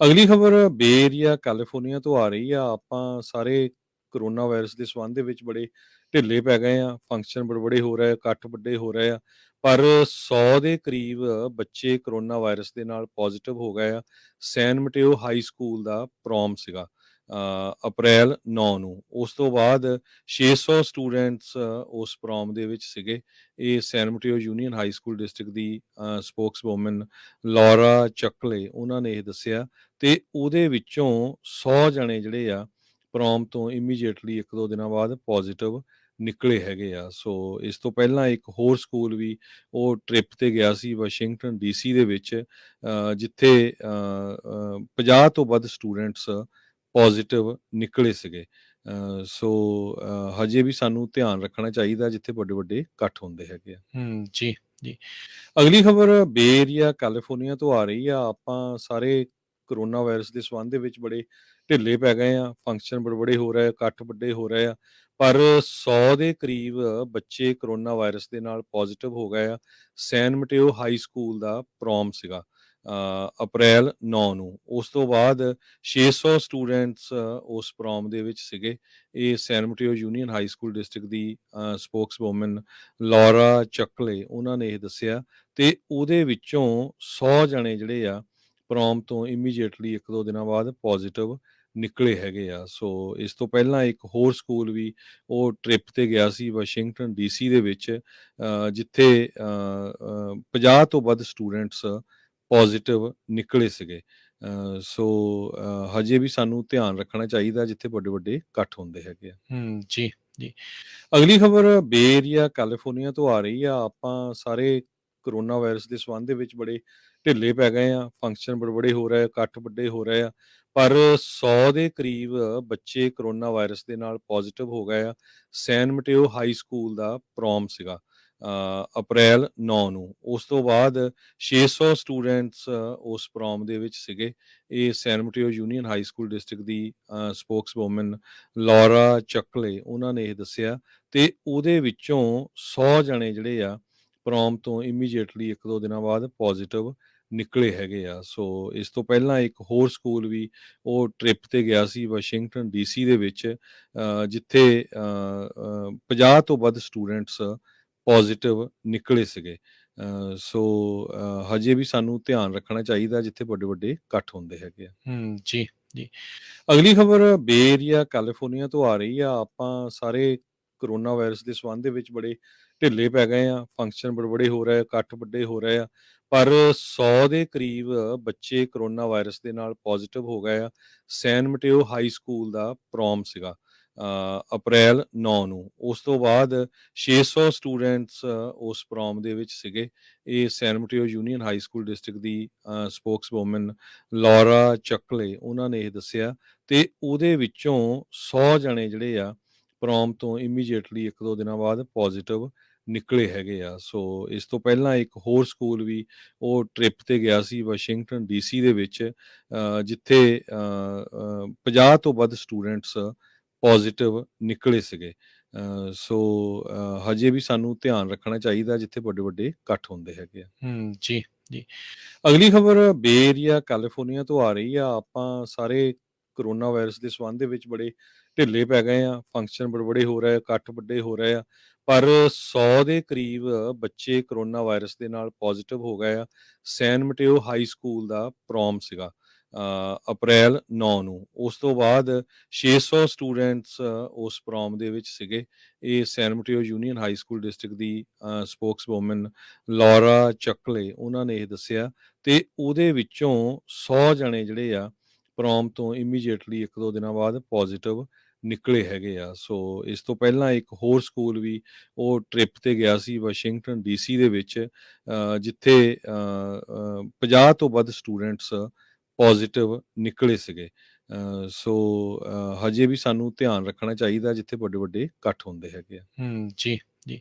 ਅਗਲੀ ਖਬਰ ਬੇ area California ਤੋਂ ਆ ਰਹੀ ਆ। ਆਪਾਂ ਸਾਰੇ ਕੋਰੋਨਾ ਵਾਇਰਸ ਦੇ ਸੰਬੰਧ ਦੇ ਵਿੱਚ ਬੜੇ ਢਿੱਲੇ ਪੈ ਗਏ ਆ। ਫੰਕਸ਼ਨ ਬੜੇ ਹੋ ਰਹੇ ਆ, ਇਕੱਠ ਵੱਡੇ ਹੋ ਰਹੇ ਆ। ਪਰ 100 ਦੇ ਕਰੀਬ ਬੱਚੇ ਕੋਰੋਨਾ ਵਾਇਰਸ ਦੇ ਨਾਲ ਪੋਜ਼ਿਟਿਵ ਹੋ ਗਏ ਆ। ਸੈਨ ਮਟੇਓ ਹਾਈ ਸਕੂਲ ਦਾ ਪ੍ਰੋਮ ਸੀਗਾ ਅਪ੍ਰੈਲ 9 ਨੂੰ। ਉਸ ਤੋਂ ਬਾਅਦ 600 ਸਟੂਡੈਂਟਸ ਉਸ ਪ੍ਰੋਮ ਦੇ ਵਿੱਚ ਸੀਗੇ। ਇਹ ਸੈਨ ਮਟੇਓ ਯੂਨੀਅਨ ਹਾਈ ਸਕੂਲ ਡਿਸਟ੍ਰਿਕਟ ਦੀ ਸਪੋਕਸਵੂਮਨ ਲੌਰਾ ਚੱਕਲੇ ਉਹਨਾਂ ਨੇ ਇਹ ਦੱਸਿਆ। ਤੇ ਉਹਦੇ ਵਿੱਚੋਂ 100 ਜਣੇ ਜਿਹੜੇ ਆ ਪ੍ਰੋਮ ਤੋਂ ਇਮੀਡੀਏਟਲੀ 1-2 ਦਿਨਾਂ ਬਾਅਦ ਪੋਜ਼ਿਟਿਵ ਨਿਕਲੇ ਹੈਗੇ ਆ। ਸੋ ਇਸ ਤੋਂ ਪਹਿਲਾਂ ਇੱਕ ਹੋਰ ਸਕੂਲ ਵੀ ਉਹ ਟ੍ਰਿਪ ਤੇ ਗਿਆ ਸੀ ਵਾਸ਼ਿੰਗਟਨ ਡੀਸੀ ਦੇ ਵਿੱਚ, ਜਿੱਥੇ 50 ਤੋਂ ਵੱਧ ਸਟੂਡੈਂਟਸ ਪੋਜ਼ਿਟਿਵ ਨਿਕਲੇ ਸੀਗੇ। ਸੋ ਹਜੇ ਵੀ ਸਾਨੂੰ ਧਿਆਨ ਰੱਖਣਾ ਚਾਹੀਦਾ ਜਿੱਥੇ ਵੱਡੇ ਇਕੱਠ ਹੁੰਦੇ ਹੈਗੇ ਆ। ਜੀ, ਜੀ। ਅਗਲੀ ਖਬਰ ਬੇ ਏਰੀਆ ਕੈਲੀਫੋਰਨੀਆ ਤੋਂ ਆ ਰਹੀ ਆ। ਆਪਾਂ ਸਾਰੇ ਕੋਰੋਨਾ ਵਾਇਰਸ ਦੇ ਸੰਬੰਧ ਦੇ ਵਿੱਚ ਬੜੇ ਢਿੱਲੇ ਪੈ ਗਏ ਆ। ਫੰਕਸ਼ਨ ਬੜੇ ਹੋ ਰਹੇ ਆ, ਇਕੱਠ ਵੱਡੇ ਹੋ ਰਹੇ ਆ। ਪਰ 100 ਦੇ ਕਰੀਬ ਬੱਚੇ ਕੋਰੋਨਾ ਵਾਇਰਸ ਦੇ ਨਾਲ ਪੋਜ਼ਿਟਿਵ ਹੋ ਗਏ ਆ। ਸੈਨ ਮਟੇਓ ਹਾਈ ਸਕੂਲ ਦਾ ਪ੍ਰੋਮ ਸੀਗਾ ਅਪ੍ਰੈਲ 9 ਨੂੰ। ਉਸ ਤੋਂ ਬਾਅਦ 600 ਸਟੂਡੈਂਟਸ ਉਸ ਪ੍ਰੋਮ ਦੇ ਵਿੱਚ ਸੀਗੇ। ਇਹ ਸੈਨ ਮਟੇਓ ਯੂਨੀਅਨ ਹਾਈ ਸਕੂਲ ਡਿਸਟ੍ਰਿਕਟ ਦੀ ਸਪੋਕਸਵੂਮਨ ਲੌਰਾ ਚੱਕਲੇ ਉਹਨਾਂ ਨੇ ਇਹ ਦੱਸਿਆ। ਤੇ ਉਹਦੇ ਵਿੱਚੋਂ 100 ਜਣੇ ਜਿਹੜੇ ਆ ਪ੍ਰੋਮ ਤੋਂ ਇਮੀਡੀਏਟਲੀ 1-2 ਦਿਨਾਂ ਬਾਅਦ ਪੋਜ਼ਿਟਿਵ ਨਿਕਲੇ ਹੈਗੇ ਆ। ਸੋ ਇਸ ਤੋਂ ਪਹਿਲਾਂ ਇੱਕ ਹੋਰ ਸਕੂਲ ਵੀ ਉਹ ਟ੍ਰਿਪ ਤੇ ਗਿਆ ਸੀ ਵਾਸ਼ਿੰਗਟਨ ਡੀਸੀ ਦੇ ਵਿੱਚ, ਜਿੱਥੇ 50 ਤੋਂ ਵੱਧ ਸਟੂਡੈਂਟਸ ਪੋਜ਼ਿਟਿਵ ਨਿਕਲੇ ਸੀਗੇ। ਸੋ ਹਜੇ ਵੀ ਸਾਨੂੰ ਧਿਆਨ ਰੱਖਣਾ ਚਾਹੀਦਾ ਜਿੱਥੇ ਵੱਡੇ ਇਕੱਠ ਹੁੰਦੇ ਹੈਗੇ ਆ। ਜੀ, ਜੀ। ਅਗਲੀ ਖਬਰ ਬੇ ਏਰੀਆ ਕੈਲੀਫੋਰਨੀਆ ਤੋਂ ਆ ਰਹੀ ਆ। ਆਪਾਂ ਸਾਰੇ ਕੋਰੋਨਾ ਵਾਇਰਸ ਦੇ ਸੰਬੰਧ ਦੇ ਵਿੱਚ ਬੜੇ ਢਿੱਲੇ ਪੈ ਗਏ ਆ। ਫੰਕਸ਼ਨ ਬੜੇ ਹੋ ਰਹੇ ਆ, ਇਕੱਠ ਵੱਡੇ ਹੋ ਰਹੇ ਆ। ਪਰ 100 ਦੇ ਕਰੀਬ ਬੱਚੇ ਕੋਰੋਨਾ ਵਾਇਰਸ ਦੇ ਨਾਲ ਪੋਜ਼ਿਟਿਵ ਹੋ ਗਏ ਆ। ਸੈਨ ਮਟੇਓ ਹਾਈ ਸਕੂਲ ਦਾ ਪ੍ਰੋਮ ਸੀਗਾ ਅਪ੍ਰੈਲ 9 ਨੂੰ। ਉਸ ਤੋਂ ਬਾਅਦ 600 ਸਟੂਡੈਂਟਸ ਉਸ ਪ੍ਰੋਮ ਦੇ ਵਿੱਚ ਸੀਗੇ। ਇਹ ਸੈਨ ਮਟੇਓ ਯੂਨੀਅਨ ਹਾਈ ਸਕੂਲ ਡਿਸਟ੍ਰਿਕਟ ਦੀ ਸਪੋਕਸਵੂਮਨ ਲੌਰਾ ਚੱਕਲੇ ਉਹਨਾਂ ਨੇ ਇਹ ਦੱਸਿਆ। ਤੇ ਉਹਦੇ ਵਿੱਚੋਂ 100 ਜਣੇ ਜਿਹੜੇ ਆ ਪ੍ਰੋਮ ਤੋਂ ਇਮੀਡੀਏਟਲੀ 1-2 ਦਿਨਾਂ ਬਾਅਦ ਪੋਜ਼ਿਟਿਵ ਨਿਕਲੇ ਹੈਗੇ ਆ। ਸੋ ਇਸ ਤੋਂ ਪਹਿਲਾਂ ਇੱਕ ਹੋਰ ਸਕੂਲ ਵੀ ਉਹ ਟ੍ਰਿਪ ਤੇ ਗਿਆ ਸੀ ਵਾਸ਼ਿੰਗਟਨ ਡੀਸੀ ਦੇ ਵਿੱਚ, ਜਿੱਥੇ 50 ਤੋਂ ਵੱਧ ਸਟੂਡੈਂਟਸ ਪੋਜ਼ਿਟਿਵ ਨਿਕਲੇ ਸੀਗੇ। ਸੋ ਹਜੇ ਵੀ ਸਾਨੂੰ ਧਿਆਨ ਰੱਖਣਾ ਚਾਹੀਦਾ ਜਿੱਥੇ ਵੱਡੇ ਇਕੱਠ ਹੁੰਦੇ ਹੈਗੇ ਆ। ਜੀ, ਜੀ। ਅਗਲੀ ਖਬਰ ਬੇ ਏਰੀਆ ਕੈਲੀਫੋਰਨੀਆ ਤੋਂ ਆ ਰਹੀ ਆ। ਆਪਾਂ ਸਾਰੇ ਕੋਰੋਨਾ ਵਾਇਰਸ ਦੇ ਸੰਬੰਧ ਦੇ ਵਿੱਚ ਬੜੇ ਢਿੱਲੇ ਪੈ ਗਏ ਆ। ਫੰਕਸ਼ਨ ਬੜੇ ਹੋ ਰਹੇ ਆ, ਇਕੱਠ ਵੱਡੇ ਹੋ ਰਹੇ ਆ। ਪਰ 100 ਦੇ ਕਰੀਬ ਬੱਚੇ ਕੋਰੋਨਾ ਵਾਇਰਸ ਦੇ ਨਾਲ ਪੋਜ਼ਿਟਿਵ ਹੋ ਗਏ ਆ। ਸੈਨ ਮਟੇਓ ਹਾਈ ਸਕੂਲ ਦਾ ਪ੍ਰੋਮ ਸੀਗਾ ਅਪ੍ਰੈਲ 9 ਨੂੰ। ਉਸ ਤੋਂ ਬਾਅਦ 600 ਸਟੂਡੈਂਟਸ ਉਸ ਪ੍ਰੋਮ ਦੇ ਵਿੱਚ ਸੀਗੇ। ਇਹ ਸੈਨ ਮਟੇਓ ਯੂਨੀਅਨ ਹਾਈ ਸਕੂਲ ਡਿਸਟ੍ਰਿਕਟ ਦੀ ਸਪੋਕਸਵੂਮਨ ਲੌਰਾ ਚੱਕਲੇ ਉਹਨਾਂ ਨੇ ਇਹ ਦੱਸਿਆ। ਤੇ ਉਹਦੇ ਵਿੱਚੋਂ 100 ਜਣੇ ਜਿਹੜੇ ਆ ਪ੍ਰੋਮ ਤੋਂ ਇਮੀਡੀਏਟਲੀ 1-2 ਦਿਨਾਂ ਬਾਅਦ ਪੋਜ਼ਿਟਿਵ ਨਿਕਲੇ ਹੈਗੇ ਆ। ਸੋ ਇਸ ਤੋਂ ਪਹਿਲਾਂ ਇੱਕ ਹੋਰ ਸਕੂਲ ਵੀ ਉਹ ਟ੍ਰਿਪ ਤੇ ਗਿਆ ਸੀ ਵਾਸ਼ਿੰਗਟਨ ਡੀਸੀ ਦੇ ਵਿੱਚ, ਜਿੱਥੇ 50 ਤੋਂ ਵੱਧ ਸਟੂਡੈਂਟਸ ਪੋਜ਼ਿਟਿਵ ਨਿਕਲੇ ਸੀਗੇ। ਸੋ ਹਜੇ ਵੀ ਸਾਨੂੰ ਧਿਆਨ ਰੱਖਣਾ ਚਾਹੀਦਾ ਜਿੱਥੇ ਵੱਡੇ ਇਕੱਠ ਹੁੰਦੇ ਹੈਗੇ ਆ। ਜੀ, ਜੀ। ਅਗਲੀ ਖਬਰ ਬੇ ਏਰੀਆ ਕੈਲੀਫੋਰਨੀਆ ਤੋਂ ਆ ਰਹੀ ਆ। ਆਪਾਂ ਸਾਰੇ ਕੋਰੋਨਾ ਵਾਇਰਸ ਦੇ ਸੰਬੰਧ ਦੇ ਵਿੱਚ ਬੜੇ ਢਿੱਲੇ ਪੈ ਗਏ ਆ। ਫੰਕਸ਼ਨ ਬੜੇ ਹੋ ਰਹੇ ਆ, ਇਕੱਠ ਵੱਡੇ ਹੋ ਰਹੇ ਆ। ਪਰ 100 ਦੇ ਕਰੀਬ ਬੱਚੇ ਕੋਰੋਨਾ ਵਾਇਰਸ ਦੇ ਨਾਲ ਪੋਜ਼ਿਟਿਵ ਹੋ ਗਏ ਆ। ਸੈਨ ਮਟੇਓ ਹਾਈ ਸਕੂਲ ਦਾ ਪ੍ਰੋਮ ਸੀਗਾ ਅਪ੍ਰੈਲ 9 ਨੂੰ। ਉਸ ਤੋਂ ਬਾਅਦ 600 ਸਟੂਡੈਂਟਸ ਉਸ ਪ੍ਰੋਮ ਦੇ ਵਿੱਚ ਸੀਗੇ। ਇਹ ਸੈਨ ਮਟੇਓ ਯੂਨੀਅਨ ਹਾਈ ਸਕੂਲ ਡਿਸਟ੍ਰਿਕਟ ਦੀ ਸਪੋਕਸਵੂਮਨ ਲੌਰਾ ਚੱਕਲੇ ਉਹਨਾਂ ਨੇ ਇਹ ਦੱਸਿਆ। ਤੇ ਉਹਦੇ ਵਿੱਚੋਂ 100 ਜਣੇ ਜਿਹੜੇ ਆ ਪ੍ਰੋਮ ਤੋਂ ਇਮੀਡੀਏਟਲੀ 1-2 ਦਿਨਾਂ ਬਾਅਦ ਪੋਜ਼ਿਟਿਵ ਨਿਕਲੇ ਹੈਗੇ ਆ। ਸੋ ਇਸ ਤੋਂ ਪਹਿਲਾਂ ਇੱਕ ਹੋਰ ਸਕੂਲ ਵੀ ਉਹ ਟ੍ਰਿਪ ਤੇ ਗਿਆ ਸੀ ਵਾਸ਼ਿੰਗਟਨ ਡੀਸੀ ਦੇ ਵਿੱਚ, ਜਿੱਥੇ 50 ਤੋਂ ਵੱਧ ਸਟੂਡੈਂਟਸ ਪੋਜ਼ਿਟਿਵ ਨਿਕਲੇ ਸੀਗੇ। ਸੋ ਹਜੇ ਵੀ ਸਾਨੂੰ ਧਿਆਨ ਰੱਖਣਾ ਚਾਹੀਦਾ ਜਿੱਥੇ ਵੱਡੇ ਇਕੱਠ ਹੁੰਦੇ ਹੈਗੇ ਆ। ਜੀ, ਜੀ।